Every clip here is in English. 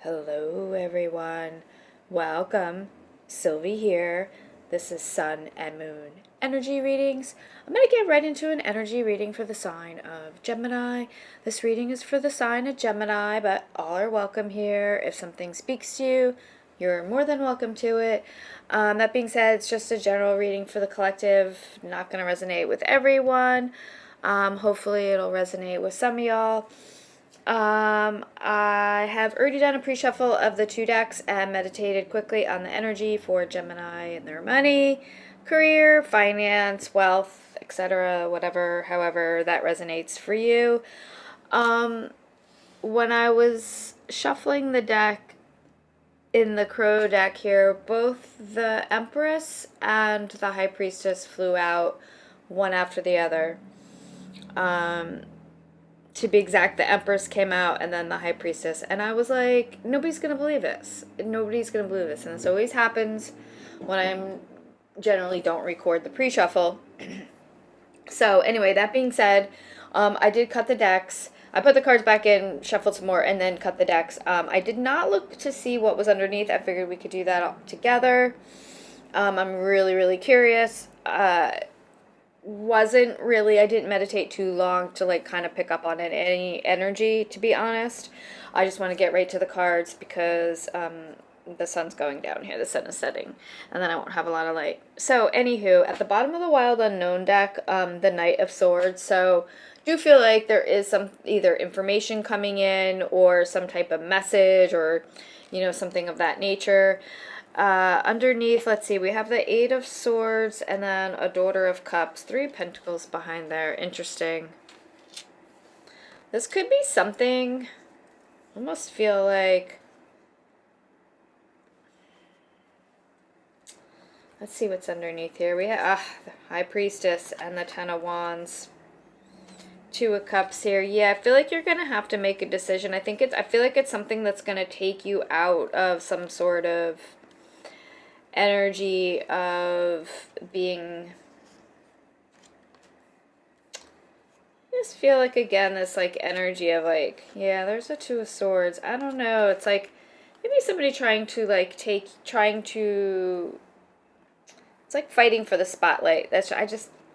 Hello, everyone. Welcome. Sylvie here. This is Sun and Moon energy readings. I'm going to get right into an energy reading for the sign of Gemini. This reading is for the sign of Gemini, but all are welcome here. If something speaks to you, you're more than welcome to it. That being said, it's just a general reading for the collective. Not going to resonate with everyone. Hopefully, it'll resonate with some of y'all. I have already done a pre-shuffle of the 2 decks and meditated quickly on the energy for Gemini and their money, career, finance, wealth, etc., whatever, however that resonates for you. When I was shuffling the deck in the Crow deck here, both the Empress and the High Priestess flew out one after the other. To be exact, the Empress came out and then the High Priestess. And I was like, nobody's going to believe this. Nobody's going to believe this. And this always happens when I generally don't record the pre-shuffle. So anyway, that being said, I did cut the decks. I put the cards back in, shuffled some more, and then cut the decks. I did not look to see what was underneath. I figured we could do that all together. I'm really, really curious. I didn't meditate too long to like kind of pick up on any energy, to be honest. I just want to get right to the cards because the sun's going down here. The sun is setting, and then I won't have a lot of light. So anywho, at the bottom of the Wild Unknown deck, the Knight of Swords. So do feel like there is some either information coming in or some type of message or, something of that nature. Underneath, let's see, we have the 8 of Swords and then a Daughter of Cups, 3 Pentacles behind there. Interesting. This could be something, I almost feel like, let's see what's underneath here. We have the High Priestess and the 10 of Wands. 2 of Cups here. Yeah, I feel like you're going to have to make a decision. I feel like it's something that's going to take you out of some sort of energy of being, I just feel like, again, this like energy of like, yeah, there's a 2 of Swords. I don't know. It's like maybe somebody it's like fighting for the spotlight.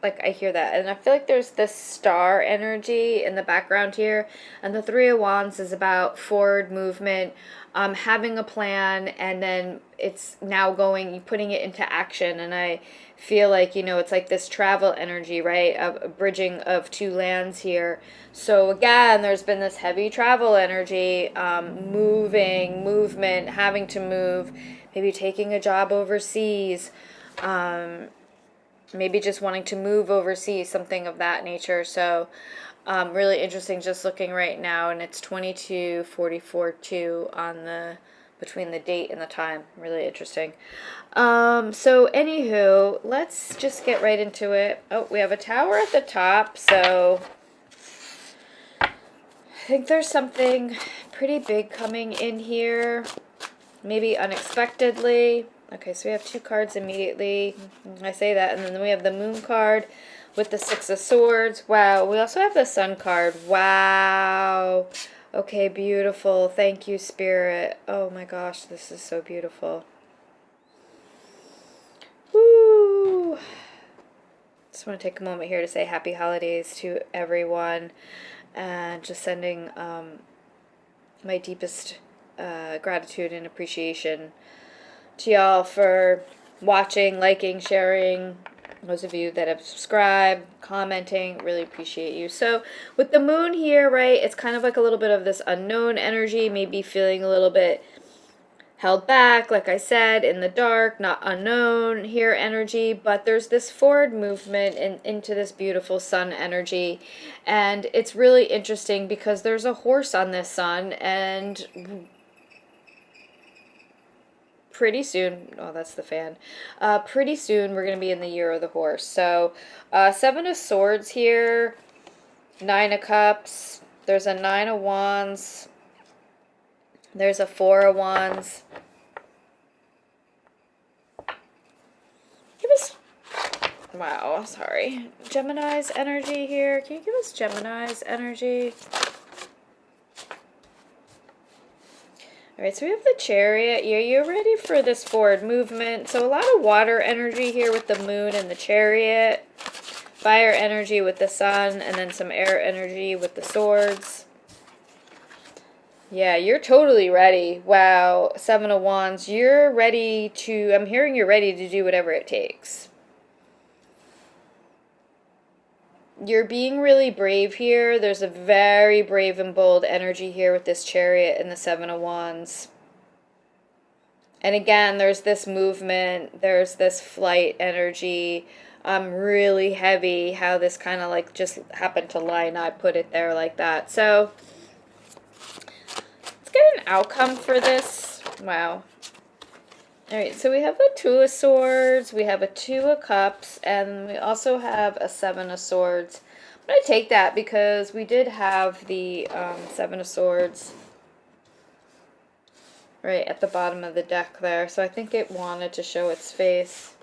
I hear that. And I feel like there's this star energy in the background here. And the 3 of Wands is about forward movement, having a plan, and then it's now putting it into action. And I feel like, it's like this travel energy, right? Of a bridging of 2 lands here. So again, there's been this heavy travel energy, movement, having to move, maybe taking a job overseas, maybe just wanting to move overseas, something of that nature. So really interesting just looking right now, and it's 22:44 on between the date and the time. Really interesting. So anywho, let's just get right into it. Oh, we have a Tower at the top, so I think there's something pretty big coming in here, maybe unexpectedly. Okay, so we have 2 cards immediately. I say that, and then we have the Moon card with the 6 of Swords. Wow, we also have the Sun card. Wow. Okay, beautiful. Thank you, Spirit. Oh my gosh, this is so beautiful. Woo. Just want to take a moment here to say happy holidays to everyone, and just sending my deepest gratitude and appreciation to y'all for watching, liking, sharing. Those of you that have subscribed, commenting, really appreciate you. So with the Moon here, right, it's kind of like a little bit of this unknown energy, maybe feeling a little bit held back, like I said, in the dark, not unknown here energy, but there's this forward movement into this beautiful sun energy. And it's really interesting because there's a horse on this sun, and pretty soon, oh, that's the fan. Pretty soon we're going to be in the year of the horse. So 7 of Swords here, 9 of Cups, there's a 9 of Wands, there's a 4 of Wands. Give us, wow, sorry, Gemini's energy here. Can you give us Gemini's energy? All right, so we have the Chariot. Yeah, you're ready for this forward movement. So a lot of water energy here with the Moon and the Chariot. Fire energy with the Sun, and then some air energy with the Swords. Yeah, you're totally ready. Wow, Seven of Wands. You're ready to, I'm hearing you're ready to do whatever it takes. You're being really brave here. There's a very brave and bold energy here with this Chariot and the Seven of Wands. And again, there's this movement, there's this flight energy, really heavy, how this kind of like just happened to line up, put it there like that. So, let's get an outcome for this. Wow. Alright, so we have a Two of Swords, we have a Two of Cups, and we also have a Seven of Swords. I'm going to take that because we did have the Seven of Swords right at the bottom of the deck there, so I think it wanted to show its face.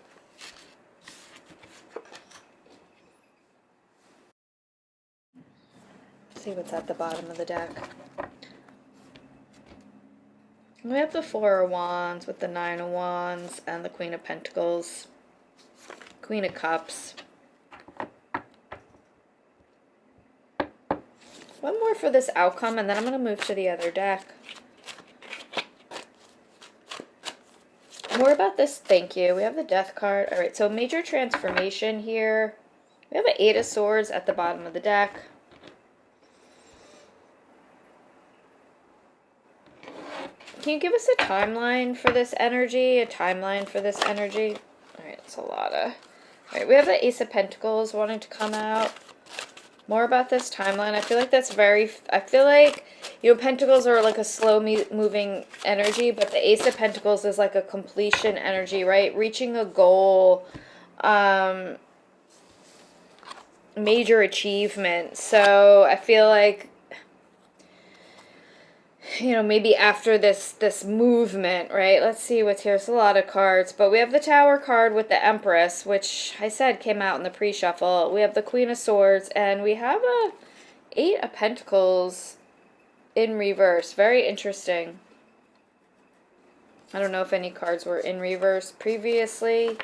Let's see what's at the bottom of the deck. We have the Four of Wands with the Nine of Wands and the Queen of Pentacles, Queen of Cups. One more for this outcome, and then I'm going to move to the other deck. More about this, thank you. We have the Death card. All right, so major transformation here. We have an Eight of Swords at the bottom of the deck. Can you give us a timeline for this energy? A timeline for this energy? All right, it's a lot of... All right, we have the Ace of Pentacles wanting to come out. More about this timeline. I feel like that's very... I feel like, you know, Pentacles are like a slow-moving energy, but the Ace of Pentacles is like a completion energy, right? Reaching a goal, major achievement. So I feel like, you know, maybe after this movement, right? Let's see what's here. It's a lot of cards, but we have the Tower card with the Empress, which I said came out in the pre-shuffle. We have the Queen of Swords, and we have a Eight of Pentacles in reverse. Very interesting. I don't know if any cards were in reverse previously.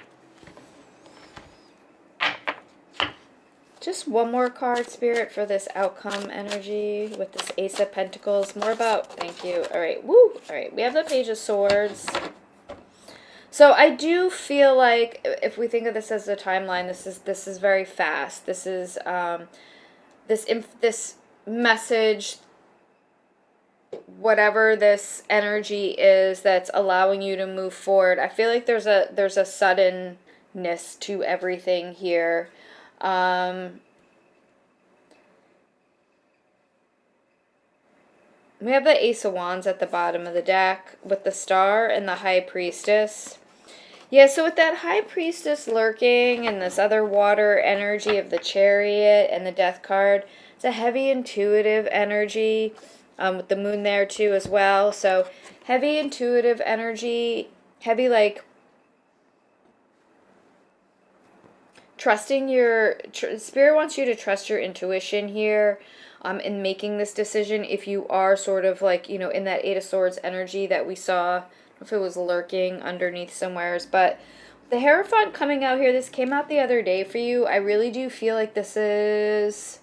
Just one more card, Spirit, for this outcome energy with this Ace of Pentacles. More about, thank you. All right, woo. All right, we have the Page of Swords. So I do feel like if we think of this as a timeline, this is very fast. This is this message, whatever this energy is that's allowing you to move forward. I feel like there's a suddenness to everything here. We have the Ace of Wands at the bottom of the deck with the Star and the High Priestess. Yeah, so with that High Priestess lurking and this other water energy of the Chariot and the Death card, it's a heavy intuitive energy with the Moon there too as well. So heavy intuitive energy, heavy like trusting your... Spirit wants you to trust your intuition here in making this decision if you are sort of like, you know, in that Eight of Swords energy that we saw. I don't know if it was lurking underneath somewheres, but the Hierophant coming out here, this came out the other day for you. I really do feel like this is...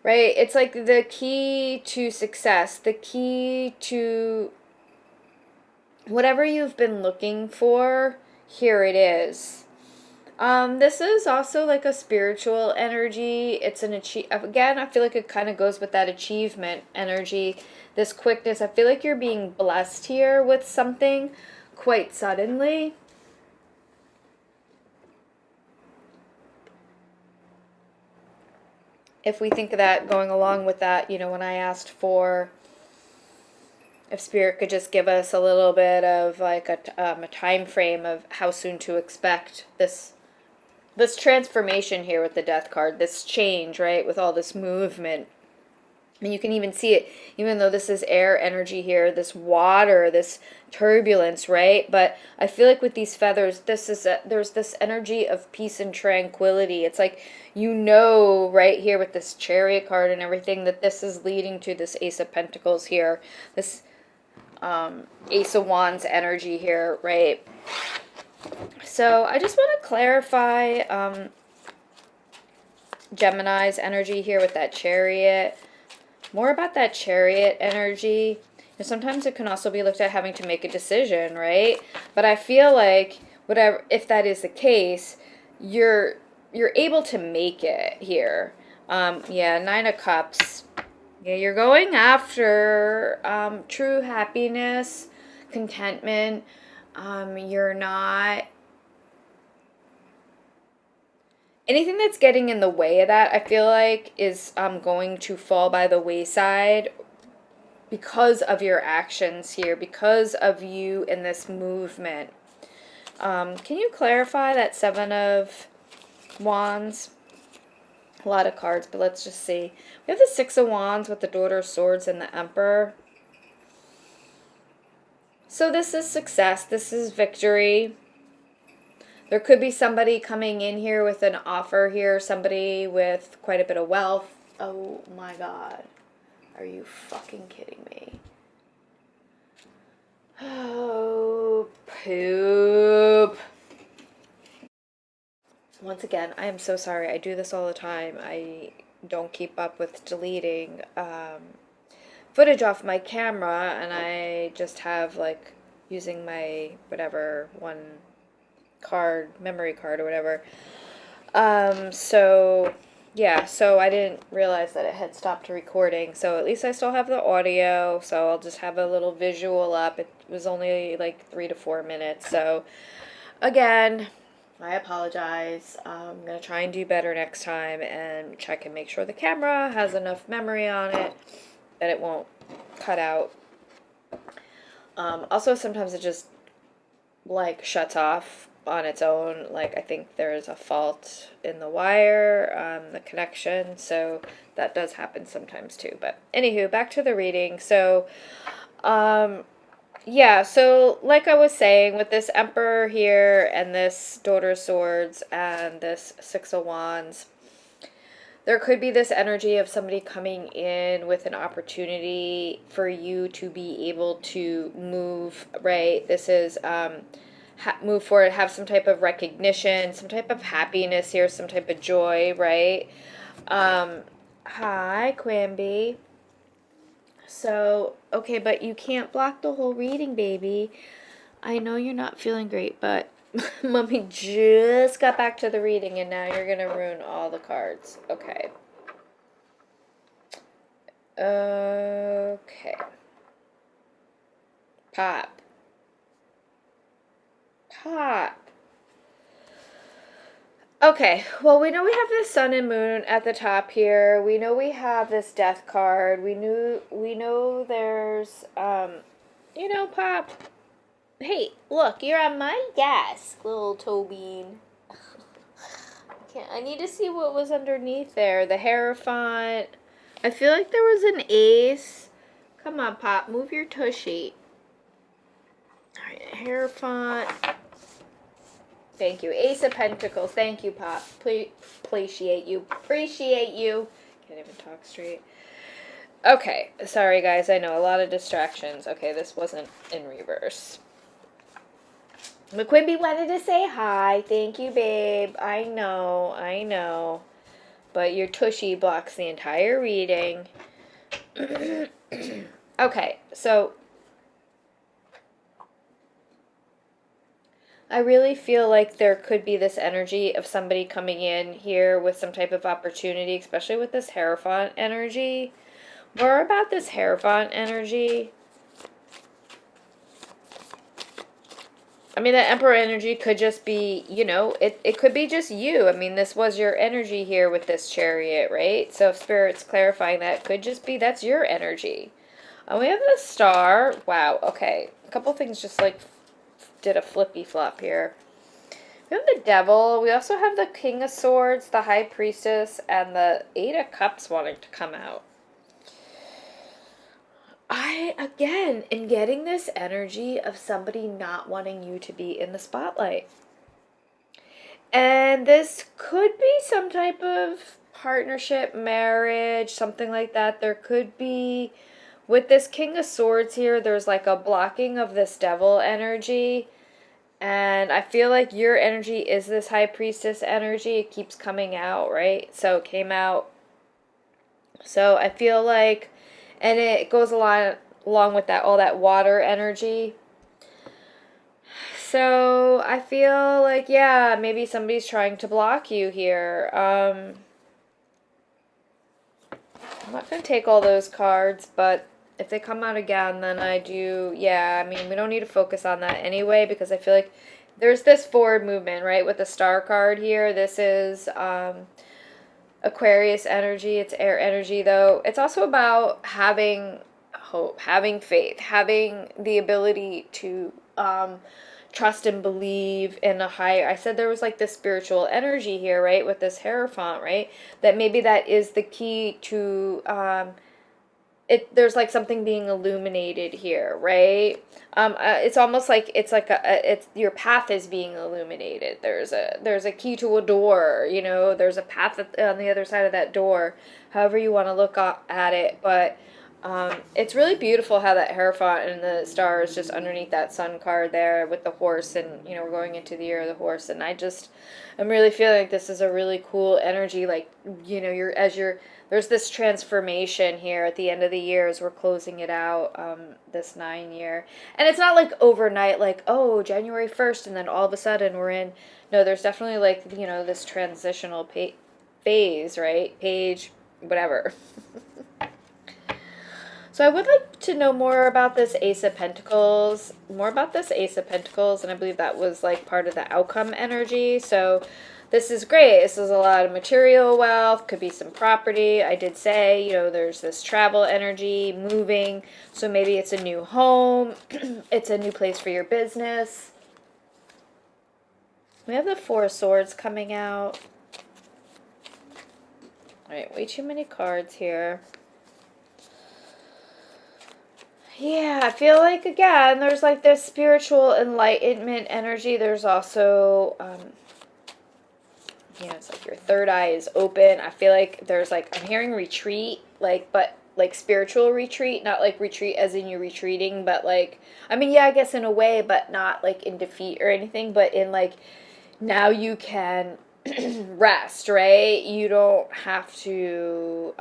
Right? It's like the key to success, the key to whatever you've been looking for, here it is. This is also like a spiritual energy. It's an again, I feel like it kind of goes with that achievement energy, this quickness. I feel like you're being blessed here with something quite suddenly. If we think of that, going along with that, you know, when I asked for if Spirit could just give us a little bit of like a time frame of how soon to expect this transformation here with the Death card, this change, right, with all this movement. And you can even see it, even though this is air energy here, this water, this turbulence, right? But I feel like with these feathers, there's this energy of peace and tranquility. It's like, you know, right here with this Chariot card and everything, that this is leading to this Ace of Pentacles here. This Ace of Wands energy here, right? So I just want to clarify Gemini's energy here with that Chariot. More about that Chariot energy. And sometimes it can also be looked at having to make a decision, right? But I feel like whatever, if that is the case, you're able to make it here. Yeah, Nine of Cups. Yeah, you're going after true happiness, contentment. You're not... Anything that's getting in the way of that, I feel like, is going to fall by the wayside because of your actions here, because of you in this movement. Can you clarify that Seven of Wands? A lot of cards, but let's just see. We have the Six of Wands with the Daughter of Swords and the Emperor. So this is success. This is victory. There could be somebody coming in here with an offer here. Somebody with quite a bit of wealth. Oh my God. Are you fucking kidding me? Oh, poop. Once again, I am so sorry. I do this all the time. I don't keep up with deleting footage off my camera, and I just have, like, using my whatever one card, memory card or whatever. So yeah, so I didn't realize that it had stopped recording. So at least I still have the audio, so I'll just have a little visual up. It was only like 3 to 4 minutes. So again, I apologize. I'm going to try and do better next time and check and make sure the camera has enough memory on it that it won't cut out. Also, sometimes it just like shuts off on its own. Like, I think there's a fault in the wire, the connection, so that does happen sometimes too. But anywho, back to the reading. So yeah, so like I was saying, with this Emperor here and this Daughter of Swords and this Six of Wands, there could be this energy of somebody coming in with an opportunity for you to be able to move, right? This is move forward, have some type of recognition, some type of happiness here, some type of joy, right? Hi, Quimby. So, okay, but you can't block the whole reading, baby. I know you're not feeling great, but Mommy just got back to the reading, and now you're going to ruin all the cards. Okay. Okay. Pop. Pop. Okay, well, we know we have this Sun and Moon at the top here. We know we have this Death card. We know there's, you know, Pop. Hey, look, you're on my desk, little toe bean. I need to see what was underneath there. The Hierophant. I feel like there was an Ace. Come on, Pop, move your tushy. All right, Hierophant. Thank you. Ace of Pentacles. Thank you, Pop. Appreciate you. Appreciate you. Can't even talk straight. Okay. Sorry, guys. I know. A lot of distractions. Okay, this wasn't in reverse. McQuimby wanted to say hi. Thank you, babe. I know. I know. But your tushy blocks the entire reading. Okay, so I really feel like there could be this energy of somebody coming in here with some type of opportunity, especially with this Hierophant energy. More about this Hierophant energy. I mean, the Emperor energy could just be, you know, it could be just you. I mean, this was your energy here with this Chariot, right? So if Spirit's clarifying that, could just be that's your energy. We have the Star. Wow, okay. A couple things just like did a flippy flop here. We have the Devil. We also have the King of Swords, the High Priestess, and the Eight of Cups wanting to come out. I, again, am getting this energy of somebody not wanting you to be in the spotlight. And this could be some type of partnership, marriage, something like that. There could be with this King of Swords here, there's like a blocking of this devil energy. And I feel like your energy is this High Priestess energy. It keeps coming out, right? So it came out. So I feel like, and it goes along with that, all that water energy. So I feel like, yeah, maybe somebody's trying to block you here. I'm not going to take all those cards, but if they come out again, then I do, yeah, I mean, we don't need to focus on that anyway, because I feel like there's this forward movement, right, with the Star card here. This is Aquarius energy. It's air energy, though. It's also about having hope, having faith, having the ability to trust and believe in a higher. I said there was like this spiritual energy here, right, with this Hierophant, right, that maybe that is the key to there's like something being illuminated here, right? It's almost like it's your path is being illuminated. There's a key to a door, you know, there's a path on the other side of that door, however you want to look at it. But it's really beautiful how that Hierophant and the star is just underneath that sun card there with the horse, and you know, we're going into the year of the horse, and I'm really feeling like this is a really cool energy. Like, you know, there's this transformation here at the end of the year as we're closing it out, this 9 year. And it's not like overnight, like, oh, January 1st, and then all of a sudden we're in. No, there's definitely like, you know, this transitional phase, right? Page, whatever. So I would like to know more about this Ace of Pentacles, and I believe that was like part of the outcome energy. So this is great. This is a lot of material wealth, could be some property. I did say, you know, there's this travel energy, moving. So maybe it's a new home. It's a new place for your business. We have the Four of Swords coming out. All right, way too many cards here. Yeah, I feel like, again, there's like this spiritual enlightenment energy. There's also, you know, it's like your third eye is open. I feel like there's like, I'm hearing retreat, like, but like spiritual retreat, not like retreat as in you're retreating, but like, I mean, yeah, I guess in a way, but not like in defeat or anything, but in like, now you can rest, right? You don't have to,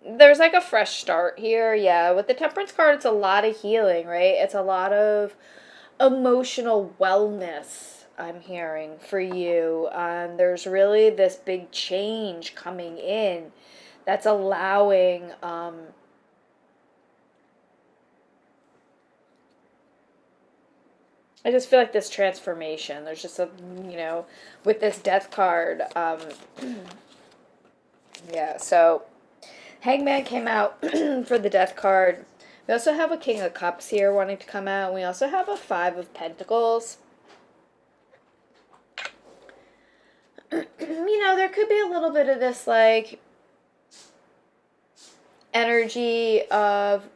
there's like a fresh start here. Yeah, with the Temperance card, it's a lot of healing, right? It's a lot of emotional wellness, I'm hearing, for you. There's really this big change coming in that's allowing I just feel like this transformation. There's just a, you know, with this Death card, yeah, so Hangman came out for the Death card. We also have a King of Cups here wanting to come out. We also have a Five of Pentacles. You know, there could be a little bit of this, like, energy of...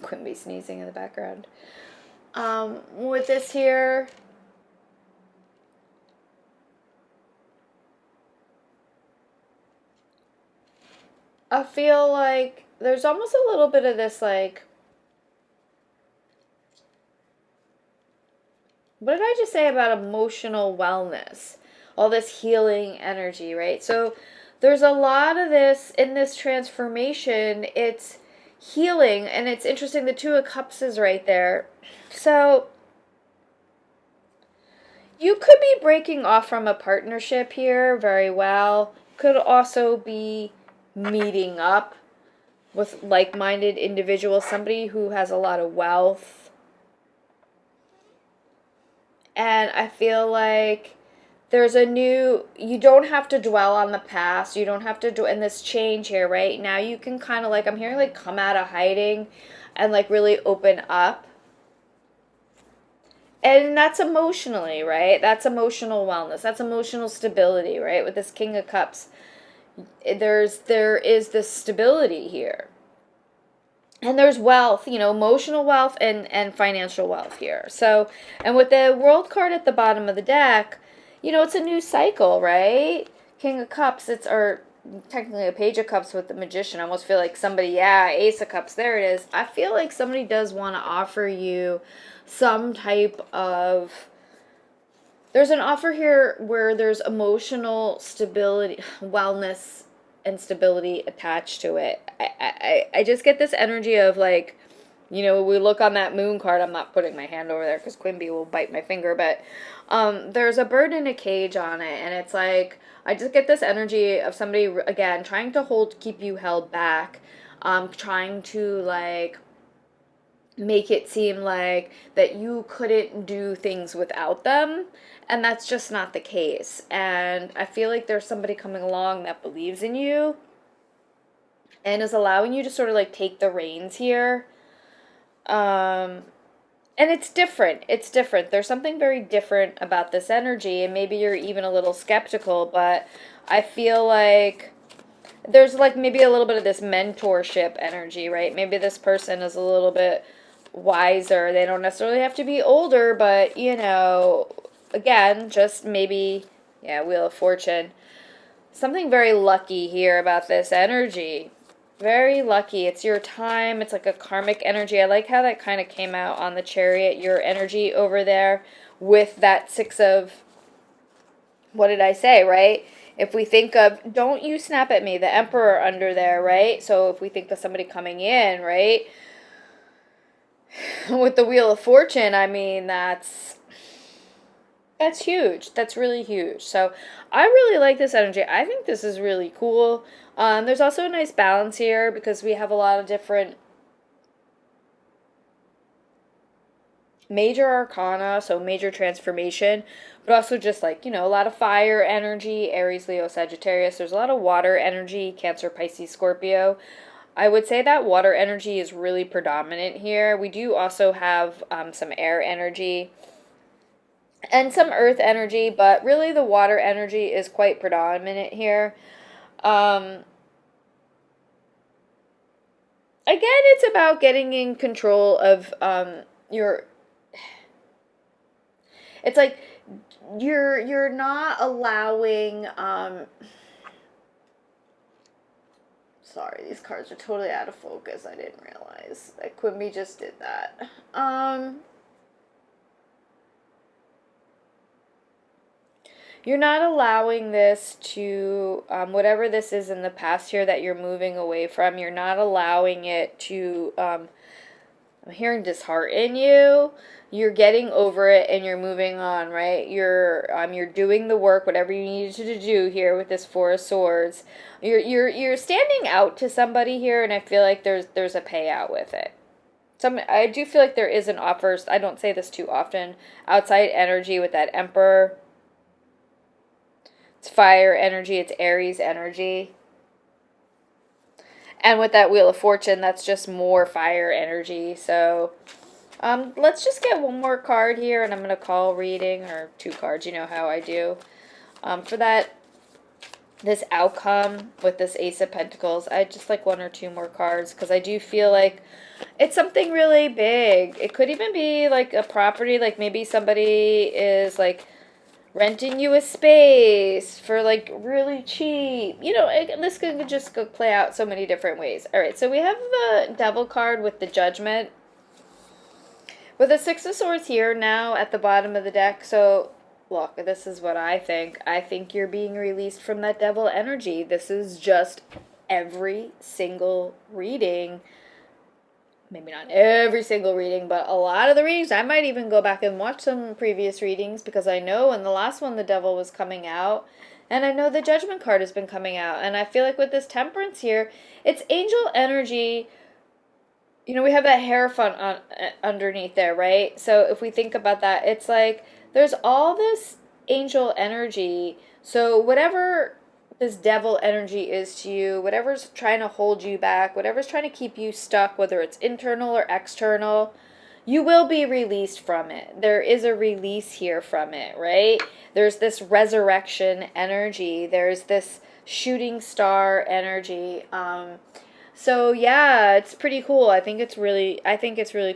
Quimby sneezing in the background. With this here... I feel like there's almost a little bit of this, like, what did I just say about emotional wellness? All this healing energy, right? So there's a lot of this in this transformation. It's healing, and it's interesting. The Two of Cups is right there. So you could be breaking off from a partnership here very well. Could also be meeting up with like-minded individuals, somebody who has a lot of wealth. And I feel like there's a new, you don't have to dwell on the past. You don't have to do in this change here, right? Now you can kind of like, I'm hearing like come out of hiding and like really open up. And that's emotionally, right? That's emotional wellness. That's emotional stability, right? With this King of Cups. There is this stability here. And there's wealth, you know, emotional wealth and financial wealth here. So, and with the World card at the bottom of the deck, you know, it's a new cycle, right? King of Cups, technically a Page of Cups with the Magician. I almost feel like somebody, yeah, Ace of Cups, there it is. I feel like somebody does want to offer you some type of, there's an offer here where there's emotional stability, wellness, and stability attached to it. I just get this energy of like, you know, we look on that moon card. I'm not putting my hand over there because Quimby will bite my finger, but there's a bird in a cage on it, and it's like, I just get this energy of somebody, again, trying to keep you held back, trying to, like, make it seem like that you couldn't do things without them, and that's just not the case. And I feel like there's somebody coming along that believes in you and is allowing you to sort of, like, take the reins here. And it's different. It's different. There's something very different about this energy, and maybe you're even a little skeptical, but I feel like there's like maybe a little bit of this mentorship energy, right? Maybe this person is a little bit wiser. They don't necessarily have to be older, but, you know, again, just maybe, yeah, Wheel of Fortune. Something very lucky here about this energy. Very lucky. It's your time. It's like a karmic energy. I like how that kind of came out on the Chariot, your energy over there with that Six of, what did I say, right? If we think of, don't you snap at me, the Emperor under there, right? So if we think of somebody coming in, right? With the Wheel of Fortune, I mean, that's huge. That's really huge. So I really like this energy. I think this is really cool. There's also a nice balance here because we have a lot of different major arcana, so major transformation, but also just like, you know, a lot of fire energy, Aries, Leo, Sagittarius. There's a lot of water energy, Cancer, Pisces, Scorpio. I would say that water energy is really predominant here. We do also have some air energy and some earth energy, but really the water energy is quite predominant here. Again, it's about getting in control of your, it's like you're not allowing, sorry, these cards are totally out of focus. I didn't realize that Quimby just did that. You're not allowing this to, whatever this is in the past here that you're moving away from, you're not allowing it to, I'm hearing dishearten you. You're getting over it and you're moving on, right? You're doing the work, whatever you needed to do here with this Four of Swords. You're standing out to somebody here, and I feel like there's a payout with it. I do feel like there is an offer. I don't say this too often. Outside energy with that Emperor. It's fire energy, it's Aries energy. And with that Wheel of Fortune, that's just more fire energy. So let's just get one more card here, and I'm going to call reading, or two cards, you know how I do. For this outcome with this Ace of Pentacles, I just like one or two more cards, because I do feel like it's something really big. It could even be like a property, like maybe somebody is like renting you a space for like really cheap. You know, this could just go play out so many different ways. All right, so we have the Devil card with the Judgment. With the Six of Swords here now at the bottom of the deck. So, look, this is what I think. I think you're being released from that Devil energy. This is just every single reading. Maybe not every single reading, but a lot of the readings. I might even go back and watch some previous readings, because I know in the last one the Devil was coming out, and I know the Judgment card has been coming out, and I feel like with this Temperance here, it's angel energy. You know, we have that Hierophant underneath there, right? So if we think about that, it's like there's all this angel energy. So whatever this Devil energy is to you, whatever's trying to hold you back, whatever's trying to keep you stuck, whether it's internal or external, you will be released from it. There is a release here from it, right? There's this resurrection energy. There's this shooting star energy. So yeah, it's pretty cool. I think it's really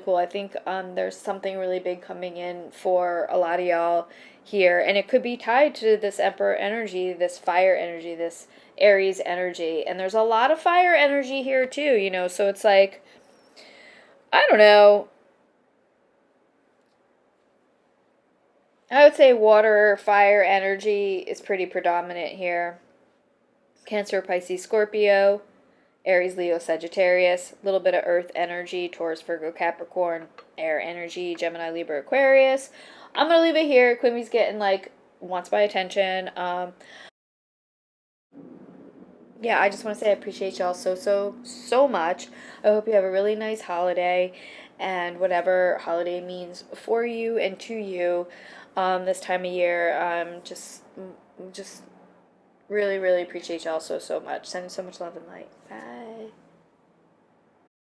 cool. I think there's something really big coming in for a lot of y'all here, and it could be tied to this Emperor energy, this fire energy, this Aries energy. And there's a lot of fire energy here too, you know. So it's like, I don't know. I would say water, fire energy is pretty predominant here. Cancer, Pisces, Scorpio, Aries, Leo, Sagittarius, a little bit of earth energy, Taurus, Virgo, Capricorn, air energy, Gemini, Libra, Aquarius. I'm going to leave it here. Quimmy's getting like, wants my attention. Yeah, I just want to say I appreciate y'all so much. I hope you have a really nice holiday and whatever holiday means for you and to you this time of year. Just really, really appreciate y'all so much. Sending so much love and light. Bye.